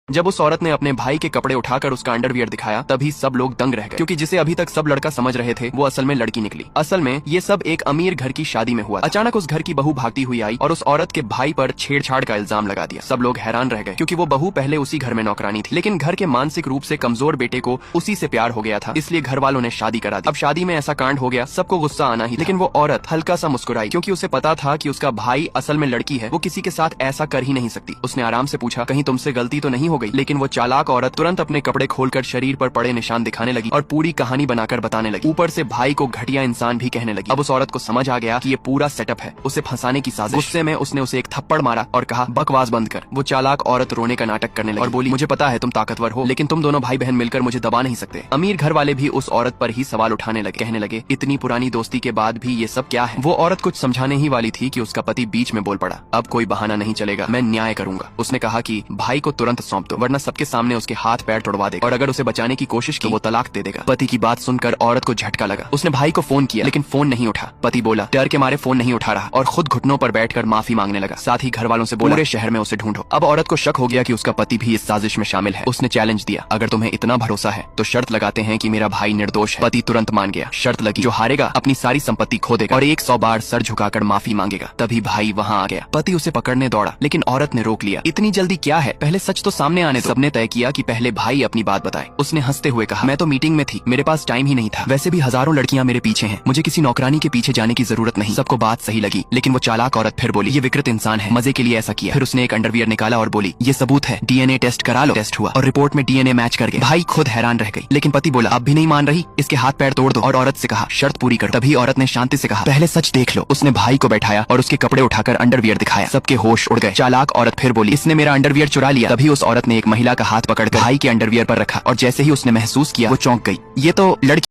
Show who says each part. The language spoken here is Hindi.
Speaker 1: जब उस औरत ने अपने भाई के कपड़े उठाकर उसका अंडरवियर दिखाया तभी सब लोग दंग रह गए, क्योंकि जिसे अभी तक सब लड़का समझ रहे थे वो असल में लड़की निकली। असल में ये सब एक अमीर घर की शादी में हुआ। अचानक उस घर की बहू भागती हुई आई और उस औरत के भाई पर छेड़छाड़ का इल्जाम लगा दिया। सब लोग हैरान रह गए, क्योंकि वो बहू पहले उसी घर में नौकरानी थी, लेकिन घर के मानसिक रूप से कमजोर बेटे को उसी से प्यार हो गया था, इसलिए घर वालों ने शादी करा दी। अब शादी में ऐसा कांड हो गया, सबको गुस्सा आना ही, लेकिन वो औरत हल्का सा मुस्कुराई, क्योंकि उसे पता था कि उसका भाई असल में लड़की है, वो किसी के साथ ऐसा कर ही नहीं सकती। उसने आराम से पूछा, कहीं तुमसे गलती तो नहीं हो गई? लेकिन वो चालाक औरत तुरंत अपने कपड़े खोलकर शरीर पर पड़े निशान दिखाने लगी और पूरी कहानी बनाकर बताने लगी। ऊपर से भाई को घटिया इंसान भी कहने लगी। अब उस औरत को समझ आ गया कि ये पूरा सेटअप है, उसे फंसाने की साजिश। गुस्से में उसने उसे एक थप्पड़ मारा और कहा, बकवास बंद कर। वो चालाक औरत रोने का नाटक करने लगी और बोली, मुझे पता है तुम ताकतवर हो, लेकिन तुम दोनों भाई बहन मिलकर मुझे दबा नहीं सकते। अमीर घर वाले भी उस औरत पर ही सवाल उठाने लगे, कहने लगे, इतनी पुरानी दोस्ती के बाद भी ये सब क्या है? वो औरत कुछ समझाने ही वाली थी कि उसका पति बीच में बोल पड़ा, अब कोई बहाना नहीं चलेगा, मैं न्याय करूंगा। उसने कहा कि भाई को तुरंत सौंप दो, वरना सबके सामने उसके हाथ पैर तोड़वा देगा, और अगर उसे बचाने की कोशिश की तो वो तलाक दे देगा। पति की बात सुनकर औरत को झटका लगा। उसने भाई को फोन किया, लेकिन फोन नहीं उठा। पति बोला, डर के मारे फोन नहीं उठा रहा, और खुद घुटनों पर बैठकर माफी मांगने लगा। साथ ही घर वालों से बोला, पूरे शहर में उसे ढूंढो। अब औरत को शक हो गया कि उसका पति भी इस साजिश में शामिल है। उसने चैलेंज दिया, अगर तुम्हें इतना भरोसा है तो शर्त लगाते हैं कि मेरा भाई निर्दोष है। पति तुरंत मान गया। शर्त लगी, जो हारेगा अपनी सारी संपत्ति खो देगा और 100 बार सर झुकाकर माफी मांगेगा। तभी भाई वहाँ आ गया। पति उसे पकड़ने दौड़ा, लेकिन औरत ने रोक लिया। इतनी जल्दी क्या है, पहले सच तो सामने आने दो। सबने तय किया कि पहले भाई अपनी बात बताए। उसने हंसते हुए कहा, मैं तो मीटिंग में थी, मेरे पास टाइम ही नहीं था। वैसे भी हजारों लड़कियां मेरे पीछे हैं, मुझे किसी नौकरानी के पीछे जाने की जरूरत नहीं। सबको बात सही लगी, लेकिन वो चालाक औरत फिर बोली, ये विकृत इंसान है, मजे के लिए ऐसा किया। फिर उसने एक अंडरवियर निकाला और बोली, ये सबूत है, डीएनए टेस्ट करा लो। टेस्ट हुआ और रिपोर्ट में डीएनए मैच कर गया। भाई खुद हैरान रह गई, लेकिन पति बोला, अब भी नहीं मान रही, इसके हाथ पैर तोड़ दो। और औरत से कहा, शर्त पूरी करो। तभी औरत ने शांति से कहा, पहले सच देख लो। उसने भाई को बैठाया और उसके कपड़े उठाकर अंडरवियर दिखाया। सबके होश उड़ गए। चालाक औरत फिर बोली, इसने मेरा अंडरवियर चुरा लिया। तभी उस औरत ने एक महिला का हाथ पकड़कर भाई के अंडरवियर पर रखा, और जैसे ही उसने महसूस किया वो चौंक गई। ये तो लड़की